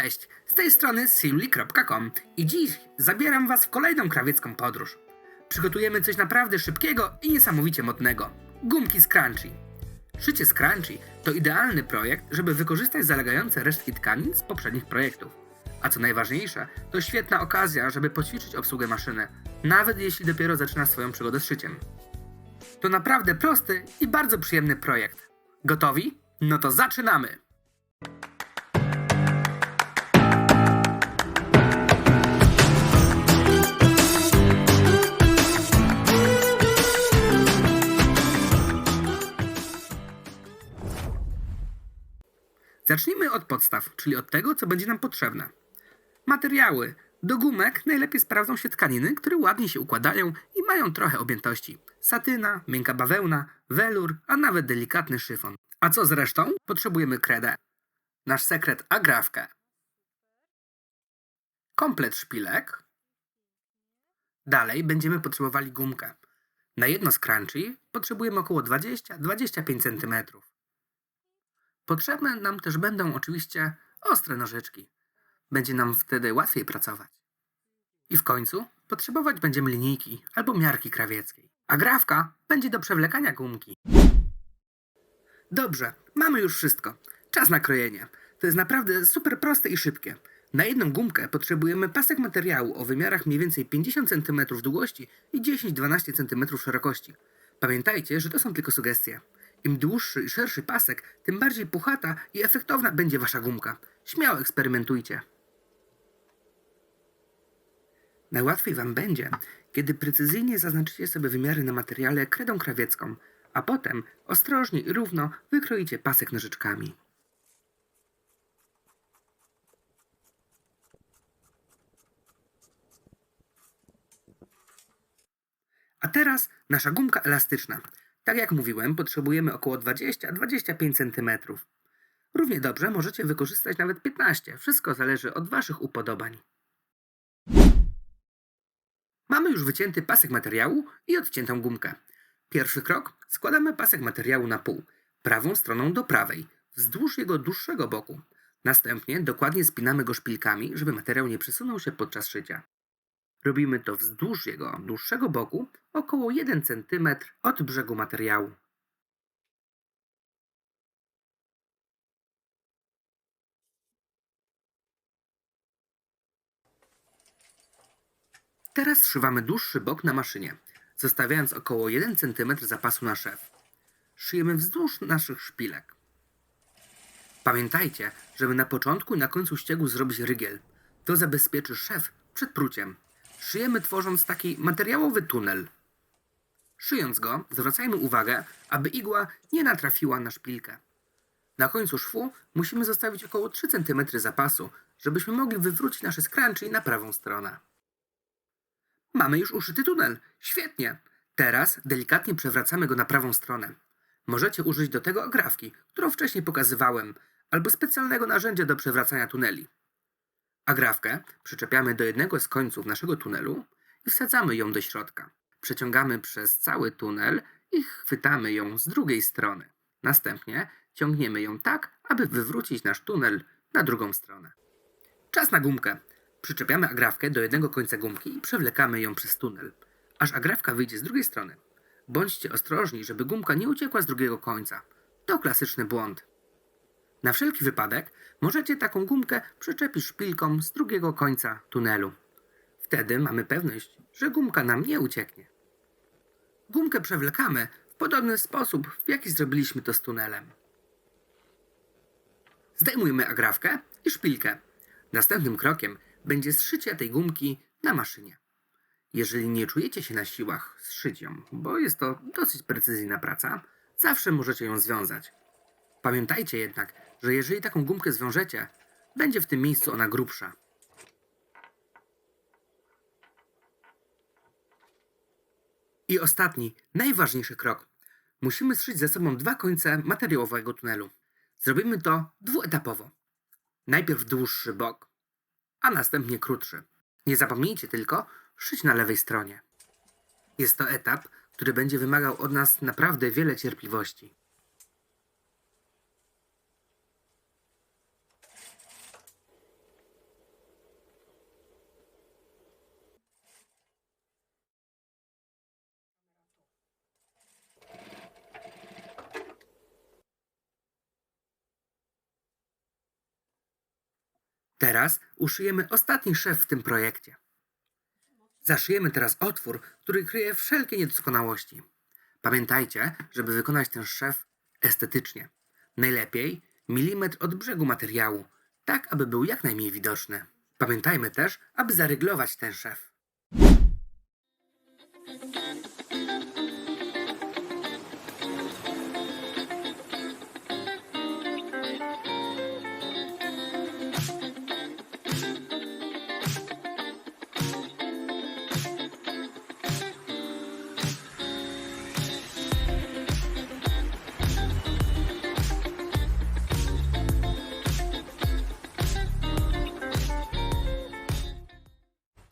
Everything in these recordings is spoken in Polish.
Cześć, z tej strony silly.com i dziś zabieram Was w kolejną krawiecką podróż. Przygotujemy coś naprawdę szybkiego i niesamowicie modnego. Gumki z Crunchy. Szycie z Crunchy to idealny projekt, żeby wykorzystać zalegające resztki tkanin z poprzednich projektów. A co najważniejsze, to świetna okazja, żeby poćwiczyć obsługę maszyny, nawet jeśli dopiero zaczyna swoją przygodę z szyciem. To naprawdę prosty i bardzo przyjemny projekt. Gotowi? No to zaczynamy! Zacznijmy od podstaw, czyli od tego, co będzie nam potrzebne. Materiały. Do gumek najlepiej sprawdzą się tkaniny, które ładnie się układają i mają trochę objętości. Satyna, miękka bawełna, welur, a nawet delikatny szyfon. A co z resztą? Potrzebujemy kredę. Nasz sekret agrafkę. Komplet szpilek. Dalej będziemy potrzebowali gumkę. Na jedno z Crunchy potrzebujemy około 20-25 cm. Potrzebne nam też będą oczywiście ostre nożyczki. Będzie nam wtedy łatwiej pracować. I w końcu potrzebować będziemy linijki albo miarki krawieckiej. Agrafka będzie do przewlekania gumki. Dobrze, mamy już wszystko. Czas na krojenie. To jest naprawdę super proste i szybkie. Na jedną gumkę potrzebujemy pasek materiału o wymiarach mniej więcej 50 cm długości i 10-12 cm szerokości. Pamiętajcie, że to są tylko sugestie. Im dłuższy i szerszy pasek, tym bardziej puchata i efektowna będzie wasza gumka. Śmiało eksperymentujcie. Najłatwiej wam będzie, kiedy precyzyjnie zaznaczycie sobie wymiary na materiale kredą krawiecką, a potem ostrożnie i równo wykroicie pasek nożyczkami. A teraz nasza gumka elastyczna. Tak jak mówiłem, potrzebujemy około 20-25 cm. Równie dobrze możecie wykorzystać nawet 15. Wszystko zależy od waszych upodobań. Mamy już wycięty pasek materiału i odciętą gumkę. Pierwszy krok. Składamy pasek materiału na pół, prawą stroną do prawej, wzdłuż jego dłuższego boku. Następnie dokładnie spinamy go szpilkami, żeby materiał nie przesunął się podczas szycia. Robimy to wzdłuż jego dłuższego boku, około 1 cm od brzegu materiału. Teraz zszywamy dłuższy bok na maszynie, zostawiając około 1 cm zapasu na szef. Szyjemy wzdłuż naszych szpilek. Pamiętajcie, żeby na początku i na końcu ściegu zrobić rygiel. To zabezpieczy szef przed pruciem. Szyjemy tworząc taki materiałowy tunel. Szyjąc go, zwracajmy uwagę, aby igła nie natrafiła na szpilkę. Na końcu szwu musimy zostawić około 3 cm zapasu, żebyśmy mogli wywrócić nasze Crunchy na prawą stronę. Mamy już uszyty tunel. Świetnie! Teraz delikatnie przewracamy go na prawą stronę. Możecie użyć do tego agrafki, którą wcześniej pokazywałem, albo specjalnego narzędzia do przewracania tuneli. Agrafkę przyczepiamy do jednego z końców naszego tunelu i wsadzamy ją do środka. Przeciągamy przez cały tunel i chwytamy ją z drugiej strony. Następnie ciągniemy ją tak, aby wywrócić nasz tunel na drugą stronę. Czas na gumkę. Przyczepiamy agrafkę do jednego końca gumki i przewlekamy ją przez tunel, aż agrafka wyjdzie z drugiej strony. Bądźcie ostrożni, żeby gumka nie uciekła z drugiego końca. To klasyczny błąd. Na wszelki wypadek możecie taką gumkę przyczepić szpilką z drugiego końca tunelu. Wtedy mamy pewność, że gumka nam nie ucieknie. Gumkę przewlekamy w podobny sposób, w jaki zrobiliśmy to z tunelem. Zdejmujemy agrafkę i szpilkę. Następnym krokiem będzie zszycie tej gumki na maszynie. Jeżeli nie czujecie się na siłach zszyć ją, bo jest to dosyć precyzyjna praca, zawsze możecie ją związać. Pamiętajcie jednak, że jeżeli taką gumkę zwiążecie, będzie w tym miejscu ona grubsza. I ostatni, najważniejszy krok. Musimy zszyć ze sobą dwa końce materiałowego tunelu. Zrobimy to dwuetapowo. Najpierw dłuższy bok, a następnie krótszy. Nie zapomnijcie tylko szyć na lewej stronie. Jest to etap, który będzie wymagał od nas naprawdę wiele cierpliwości. Teraz uszyjemy ostatni szef w tym projekcie. Zaszyjemy teraz otwór, który kryje wszelkie niedoskonałości. Pamiętajcie, żeby wykonać ten szef estetycznie. Najlepiej milimetr od brzegu materiału, tak aby był jak najmniej widoczny. Pamiętajmy też, aby zaryglować ten szef.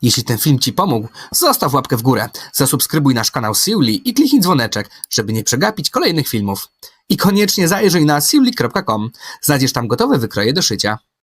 Jeśli ten film Ci pomógł, zostaw łapkę w górę, zasubskrybuj nasz kanał Siuli i kliknij dzwoneczek, żeby nie przegapić kolejnych filmów. I koniecznie zajrzyj na siuli.com, znajdziesz tam gotowe wykroje do szycia.